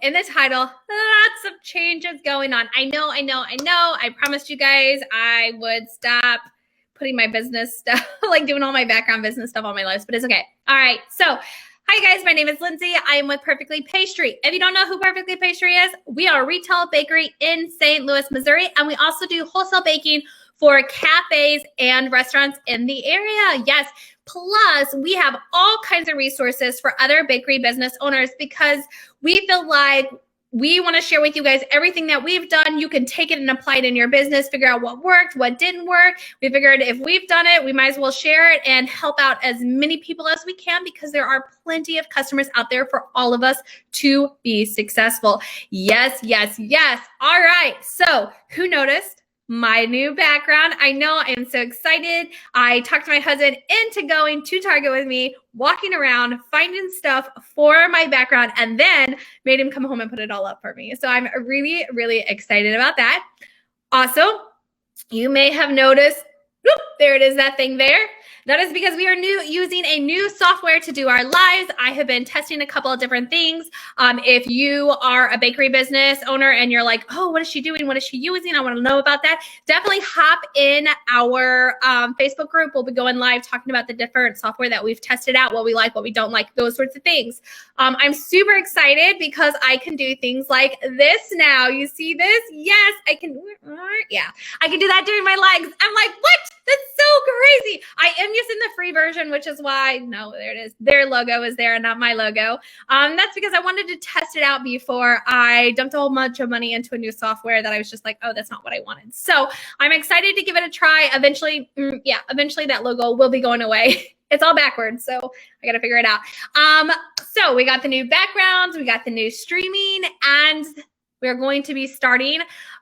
in the title, lots of changes going on. I know. I promised you guys I would stop putting my business stuff, like doing all my background business stuff on my lives, but it's okay. All right. So hi guys, my name is Lindsay. I am with Perfectly Pastry. If you don't know who Perfectly Pastry is, we are a retail bakery in St. Louis, Missouri, and we also do wholesale baking for cafes and restaurants in the area. Yes. Plus, we have all kinds of resources for other bakery business owners because we feel like we want to share with you guys everything that we've done. You can take it and apply it in your business, figure out what worked, what didn't work. We figured if we've done it, we might as well share it and help out as many people as we can because there are plenty of customers out there for all of us to be successful. Yes. All right. So who noticed my new background? I know, I am so excited. I talked my husband into going to Target with me, walking around, finding stuff for my background, and then made him come home and put it all up for me. So I'm really, really excited about that. Also, you may have noticed, whoop, there it is, that thing there. That is because we are using a new software to do our lives. I have been testing a couple of different things. If you are a bakery business owner and you're like, oh, what is she doing? What is she using? I want to know about that. Definitely hop in our Facebook group. We'll be going live talking about the different software that we've tested out, what we like, what we don't like, those sorts of things. I'm super excited because I can do things like this now. You see this? Yes, I can. Yeah, I can do that during my legs. I'm like, what? That's so crazy. I am using the free version, which is why, no, there it is. Their logo is there and not my logo. That's because I wanted to test it out before I dumped a whole bunch of money into a new software that I was just like, oh, that's not what I wanted. So I'm excited to give it a try. Eventually that logo will be going away. It's all backwards, so I got to figure it out. So we got the new backgrounds, we got the new streaming, and we're going to be starting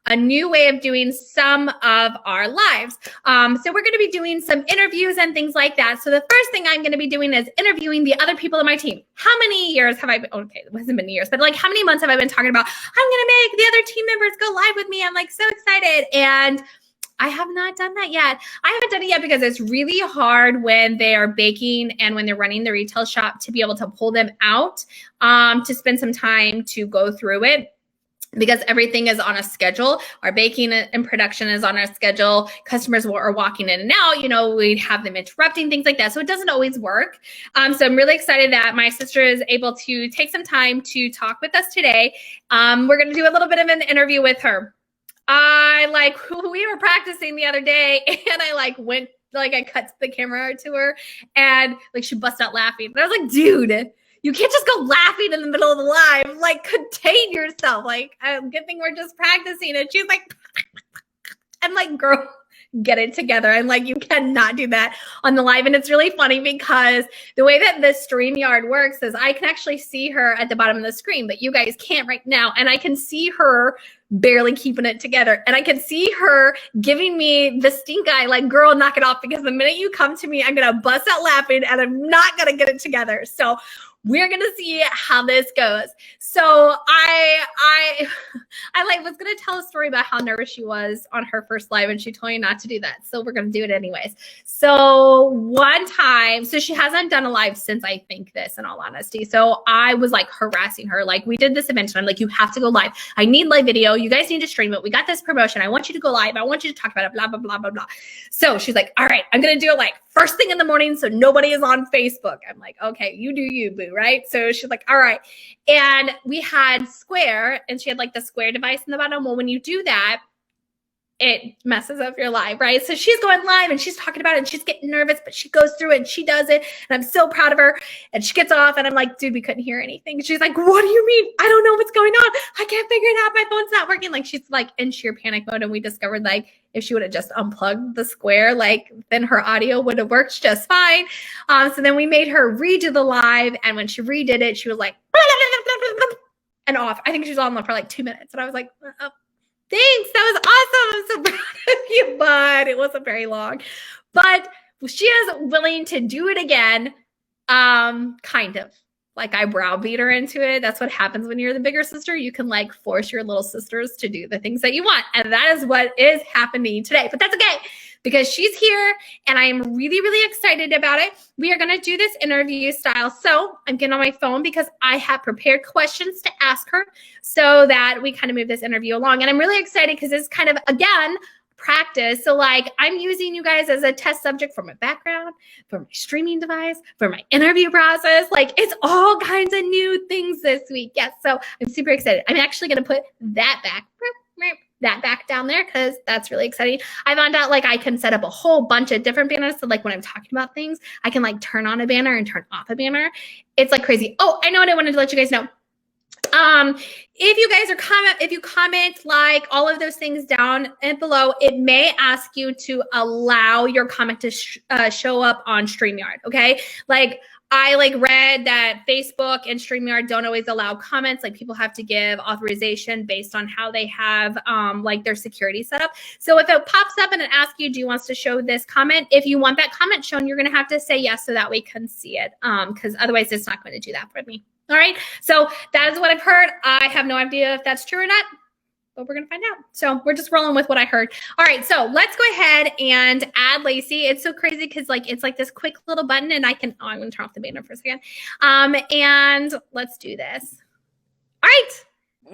a new way of doing some of our lives. So we're going to be doing some interviews and things like that. So the first thing I'm going to be doing is interviewing the other people in my team. How many years have I been, okay, it hasn't been years, but like how many months have I been talking about, I'm going to make the other team members go live with me. I'm like so excited. And I have not done that yet. I haven't done it yet because it's really hard when they are baking and when they're running the retail shop to be able to pull them out, to spend some time to go through it. Because everything is on a schedule. Our baking and production is on our schedule. Customers are walking in and out. We'd have them interrupting, things like that. So it doesn't always work. So I'm really excited that my sister is able to take some time to talk with us today. We're going to do a little bit of an interview with her. We were practicing the other day and I cut the camera to her and she bust out laughing. And I was like, dude, you can't just go laughing in the middle of the live. Contain yourself. Good thing we're just practicing. And she's like, I'm like, girl, get it together. I'm like, you cannot do that on the live. And it's really funny because the way that the StreamYard works is I can actually see her at the bottom of the screen, but you guys can't right now. And I can see her barely keeping it together. And I can see her giving me the stink eye, like, girl, knock it off. Because the minute you come to me, I'm going to bust out laughing and I'm not going to get it together. So we're going to see how this goes. So I was going to tell a story about how nervous she was on her first live and she told me not to do that. So we're going to do it anyways. So one time, so she hasn't done a live since I think this, in all honesty. So I was harassing her. We did this event and I'm like, you have to go live. I need live video. You guys need to stream it. We got this promotion. I want you to go live. I want you to talk about it, blah, blah, blah, blah, blah. So she's like, all right, I'm going to do it first thing in the morning so nobody is on Facebook. I'm like, okay, you do you, boo, right? So she's like, all right. And we had Square, and she had the Square device in the bottom. Well, when you do that, it messes up your live, right? So she's going live and she's talking about it and she's getting nervous, but she goes through it and she does it. And I'm so proud of her. And she gets off and I'm like, dude, we couldn't hear anything. She's like, what do you mean? I don't know what's going on. I can't figure it out. My phone's not working. She's in sheer panic mode. And we discovered if she would have just unplugged the Square, then her audio would have worked just fine. So then we made her redo the live. And when she redid it, she was like, and off. I think she was on for 2 minutes. And I was like, oh. Thanks. That was awesome. I'm so proud of you, but it wasn't very long. But she is willing to do it again, kind of. I browbeat her into it. That's what happens when you're the bigger sister. You can force your little sisters to do the things that you want. And that is what is happening today. But that's okay. because she's here and I am really, really excited about it. We are going to do this interview style. So I'm getting on my phone because I have prepared questions to ask her so that we kind of move this interview along. And I'm really excited because it's kind of, again, practice. So like I'm using you guys as a test subject for my background, for my streaming device, for my interview process. Like it's all kinds of new things this week. Yes. So I'm super excited. I'm actually going to put that back down there because that's really exciting. I found out like I can set up a whole bunch of different banners. So like when I'm talking about things, I can like turn on a banner and turn off a banner. It's like crazy. Oh, I know what I wanted to let you guys know. If you guys if you comment like all of those things down and below, it may ask you to allow your comment to show up on StreamYard. Okay. Like I read that Facebook and StreamYard don't always allow comments. Like people have to give authorization based on how they have like their security set up. So if it pops up and it asks you, do you want us to show this comment? If you want that comment shown, you're going to have to say yes so that we can see it. Because otherwise it's not going to do that for me. All right. So that is what I've heard. I have no idea if that's true or not, but we're going to find out. So we're just rolling with what I heard. All right. So let's go ahead and add Lacey. It's so crazy because it's like this quick little button and I'm going to turn off the banner for a second. And let's do this. All right.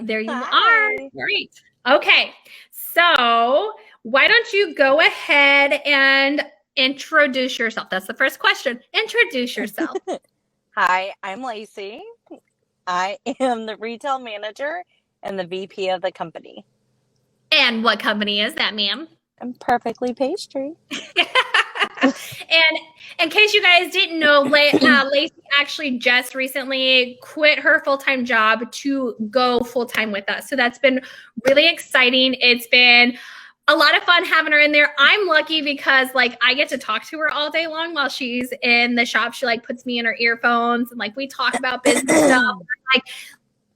There you are. Great. Okay. So why don't you go ahead and introduce yourself? That's the first question. Introduce yourself. Hi, I'm Lacey. I am the retail manager and the VP of the company. And what company is that, ma'am? I'm Perfectly Pastry. And in case you guys didn't know, Lacey actually just recently quit her full-time job to go full-time with us. So that's been really exciting. It's been a lot of fun having her in there. I'm lucky because like I get to talk to her all day long while she's in the shop. She like puts me in her earphones and like we talk about business stuff. Like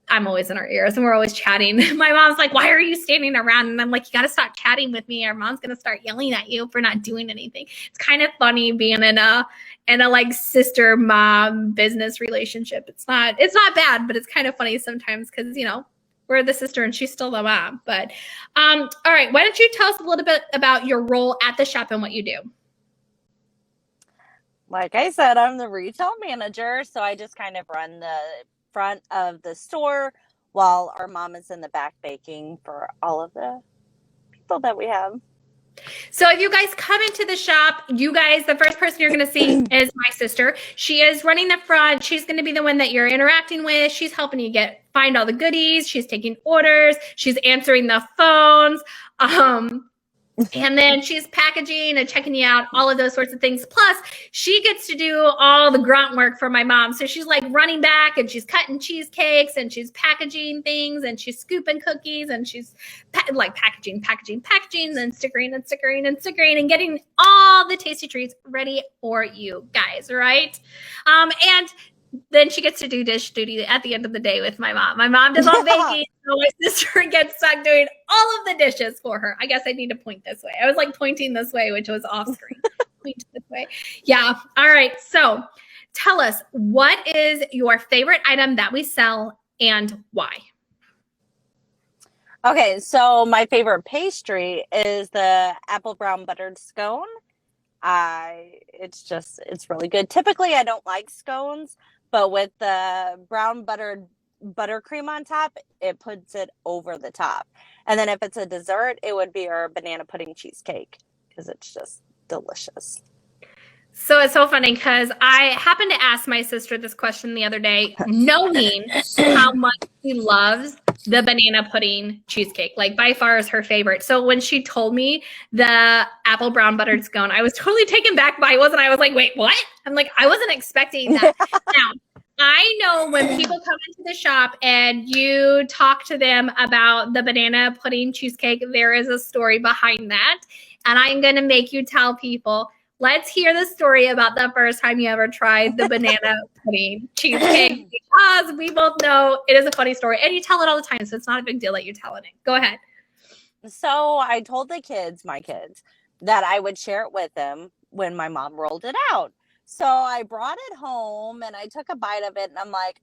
I'm always in her ears and we're always chatting. My mom's like, why are you standing around? And I'm like, you got to stop chatting with me. Our mom's going to start yelling at you for not doing anything. It's kind of funny being in a like sister mom business relationship. It's not bad, but it's kind of funny sometimes because, you know, we're the sister and she's still the mom. But all right, why don't you tell us a little bit about your role at the shop and what you do? Like I said, I'm the retail manager, so I just kind of run the front of the store while our mom is in the back baking for all of the people that we have. So if you guys come into the shop, you guys, the first person you're going to see is my sister. She is running the front. She's going to be the one that you're interacting with. She's helping you find all the goodies. She's taking orders. She's answering the phones. And then she's packaging and checking you out, all of those sorts of things. Plus, she gets to do all the grunt work for my mom. So she's like running back and she's cutting cheesecakes and she's packaging things and she's scooping cookies and she's packaging and stickering and getting all the tasty treats ready for you guys, right? And then she gets to do dish duty at the end of the day with my mom. My mom does all baking, so my sister gets stuck doing all of the dishes for her. I guess I need to point this way. I was like pointing this way, which was off screen. Point this way. Yeah. All right. So tell us, what is your favorite item that we sell and why? Okay, so my favorite pastry is the apple brown buttered scone. It's really good. Typically, I don't like scones, but with the brown buttercream on top, it puts it over the top. And then if it's a dessert, it would be our banana pudding cheesecake because it's just delicious. So it's so funny because I happened to ask my sister this question the other day, knowing how much she loves the banana pudding cheesecake. Like by far is her favorite. So when she told me the apple brown buttered scone, I was totally taken back by it. I was like, wait, what? I'm like, I wasn't expecting that. Now, I know when people come into the shop and you talk to them about the banana pudding cheesecake, there is a story behind that. And I'm going to make you tell people, let's hear the story about the first time you ever tried the banana pudding cheesecake, because we both know it is a funny story. And you tell it all the time, so it's not a big deal that you're telling it. Go ahead. So I told my kids, that I would share it with them when my mom rolled it out. So I brought it home and I took a bite of it and I'm like,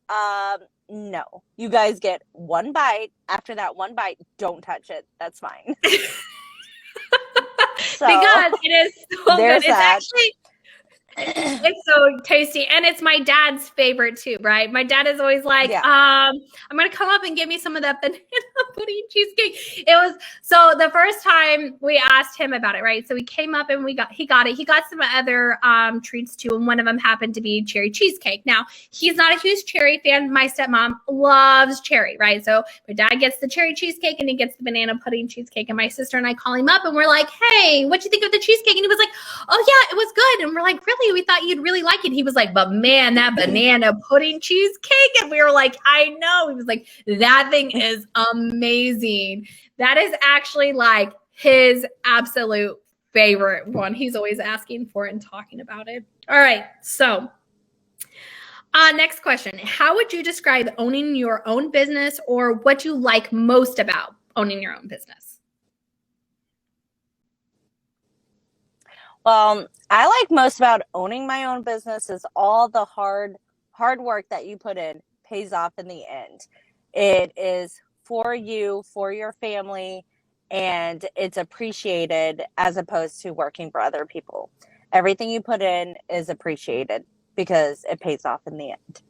no, you guys get one bite. After that one bite, don't touch it. That's fine. So because it is so good. there's It's that. actually it's so tasty, and it's my dad's favorite too, right? My dad is always like, Yeah. I'm gonna come up and give me some of that banana pudding cheesecake. It was so the first time we asked him about it, right? So we came up and he got it. He got some other treats too, and one of them happened to be cherry cheesecake. Now he's not a huge cherry fan. My stepmom loves cherry, right? So my dad gets the cherry cheesecake and he gets the banana pudding cheesecake, and my sister and I call him up and we're like, hey, what'd you think of the cheesecake? And he was like, oh yeah, it was good. And we're like, really? We thought you'd really like it. He was like, but man, that banana pudding cheesecake. And we were like, I know. He was like, that thing is amazing. That is actually like his absolute favorite one. He's always asking for it and talking about it. All right. So next question. How would you describe owning your own business, or what you like most about owning your own business? Well, I like most about owning my own business is all the hard work that you put in pays off in the end. It is for you, for your family, and it's appreciated as opposed to working for other people. Everything you put in is appreciated because it pays off in the end.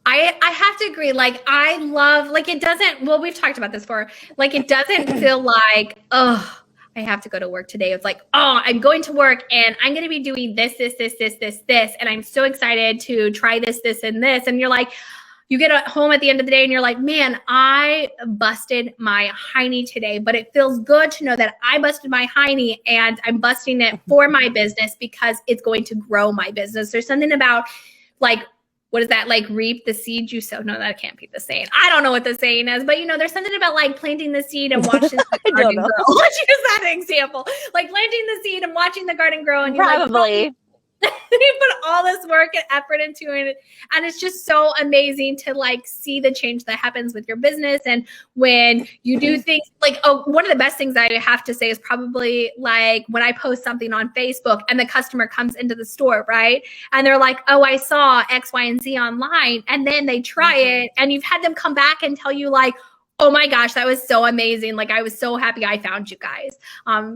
I have to agree. Like, I love, like, it doesn't, well, we've talked about this before. Like, it doesn't feel like, oh, I have to go to work today. It's like, oh, I'm going to work and I'm going to be doing this. And I'm so excited to try this, and this. And you're like, you get home at the end of the day and you're like, man, I busted my hiney today, but it feels good to know that I busted my hiney and I'm busting it for my business because it's going to grow my business. There's something about like, what is that, like reap the seed you sow? No, that can't be the saying. I don't know what the saying is, but there's something about like planting the seed and watching the garden grow. Let's use that example. Like planting the seed and watching the garden grow. And Probably. Like, you put all this work and effort into it, and it's just so amazing to like see the change that happens with your business. And when you do things like, one of the best things I have to say is probably like when I post something on Facebook and the customer comes into the store, right? And they're like, oh, I saw X, Y, and Z online, and then they try it, and you've had them come back and tell you like, oh my gosh, that was so amazing. Like, I was so happy I found you guys.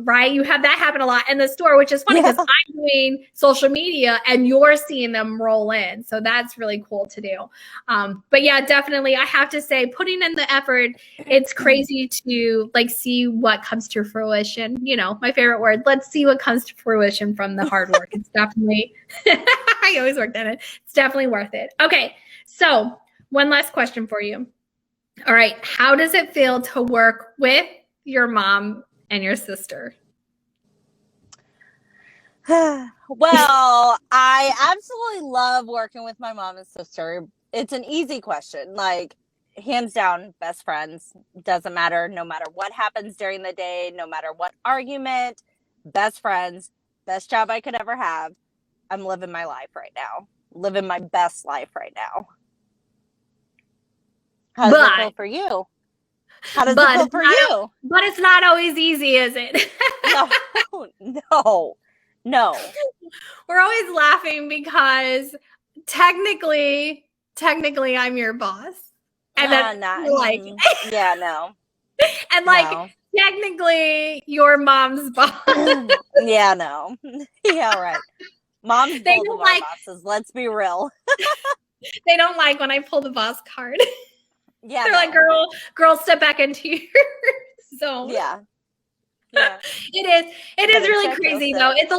Right? You have that happen a lot in the store, which is funny because I'm doing social media and you're seeing them roll in. So that's really cool to do. But yeah, definitely. I have to say, putting in the effort, it's crazy to like see what comes to fruition. My favorite word, let's see what comes to fruition from the hard work. It's definitely, I always worked on it. It's definitely worth it. Okay. So one last question for you. All right. How does it feel to work with your mom and your sister? Well, I absolutely love working with my mom and sister. It's an easy question. Like, hands down, best friends. Doesn't matter. No matter what happens during the day, no matter what argument, best friends, best job I could ever have. I'm living my life right now. Living my best life right now. How does it feel for you? How does it feel for you? But it's not always easy, is it? No. We're always laughing because technically I'm your boss. And then like, yeah, no. And like, technically your mom's boss. Yeah, no. Yeah, right. Mom's both of our bosses. Let's be real. They don't like when I pull the boss card. Yeah, they're like, girl, step back into your zone. Yeah. It is really crazy though. It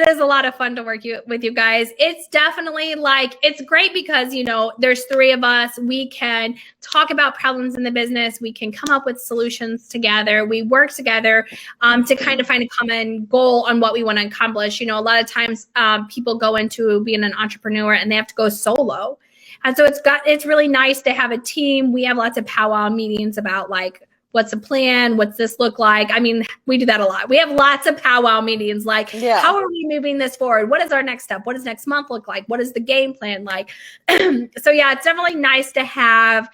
is a lot of fun to work with you guys. It's definitely like, it's great because, there's three of us. We can talk about problems in the business. We can come up with solutions together. We work together to kind of find a common goal on what we want to accomplish. A lot of times people go into being an entrepreneur and they have to go solo. And so it's really nice to have a team. We have lots of powwow meetings about like, what's the plan? What's this look like? I mean, we do that a lot. We have lots of powwow meetings. Like, how are we moving this forward? What is our next step? What does next month look like? What is the game plan like? So yeah, it's definitely nice to have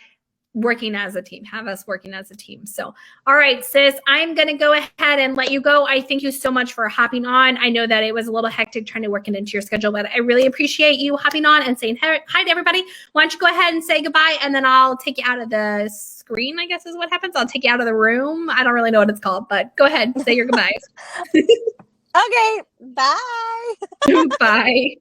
working as a team, have us working as a team. So, all right, sis, I'm going to go ahead and let you go. I thank you so much for hopping on. I know that it was a little hectic trying to work it into your schedule, but I really appreciate you hopping on and saying hi to everybody. Why don't you go ahead and say goodbye, and then I'll take you out of the screen, I guess is what happens. I'll take you out of the room. I don't really know what it's called, but go ahead, say your goodbyes. Okay, bye. Bye.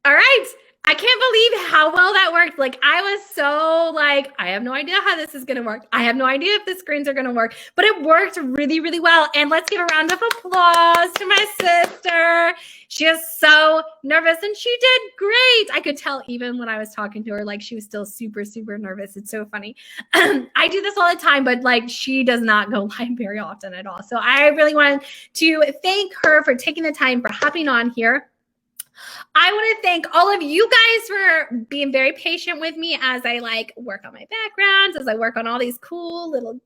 All right. I can't believe how well that worked. Like, I was so like, I have no idea how this is going to work. I have no idea if the screens are going to work, but it worked really, really well. And let's give a round of applause to my sister. She is so nervous and she did great. I could tell even when I was talking to her, like she was still super, super nervous. It's so funny. I do this all the time, but like she does not go live very often at all. So I really wanted to thank her for taking the time for hopping on here. I want to thank all of you guys for being very patient with me as I like work on my backgrounds, as I work on all these cool little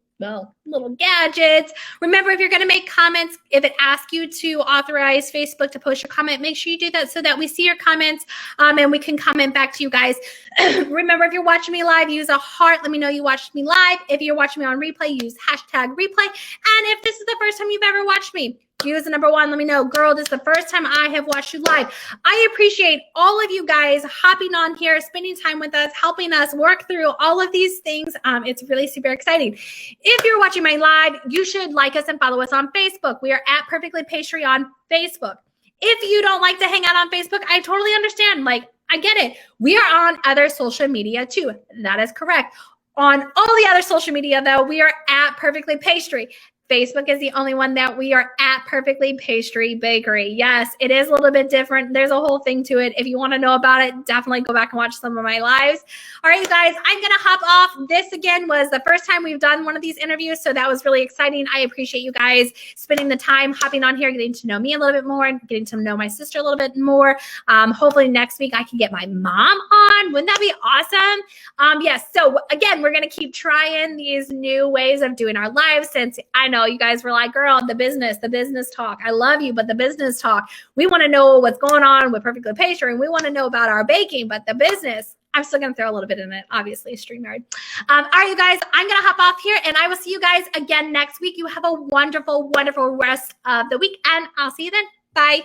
gadgets. Remember, if you're going to make comments, if it asks you to authorize Facebook to post your comment, make sure you do that so that we see your comments and we can comment back to you guys. Remember, if you're watching me live, use a heart. Let me know you watched me live. If you're watching me on replay, use hashtag replay. And if this is the first time you've ever watched me, use the number 1. Let me know, girl, this is the first time I have watched you live. I appreciate all of you guys hopping on here, spending time with us, helping us work through all of these things. It's really super exciting. If you're watching my live, you should like us and follow us on Facebook. We are at Perfectly Pastry on Facebook. If you don't like to hang out on Facebook, I totally understand. Like, I get it. We are on other social media too. That is correct. On all the other social media, though, we are at Perfectly Pastry. Facebook is the only one that we are at Perfectly Pastry Bakery. Yes, it is a little bit different. There's a whole thing to it. If you want to know about it, definitely go back and watch some of my lives. All right, you guys, I'm going to hop off. This, again, was the first time we've done one of these interviews, so that was really exciting. I appreciate you guys spending the time hopping on here, getting to know me a little bit more, and getting to know my sister a little bit more. Hopefully next week I can get my mom on. Wouldn't that be awesome? Yes, so again, we're going to keep trying these new ways of doing our lives, since I know you guys were like, girl, the business talk. I love you, but the business talk. We want to know what's going on with Perfectly Pastry, and we want to know about our baking, but the business, I'm still going to throw a little bit in it, obviously, StreamYard. All right, you guys, I'm going to hop off here, and I will see you guys again next week. You have a wonderful, wonderful rest of the week, and I'll see you then. Bye.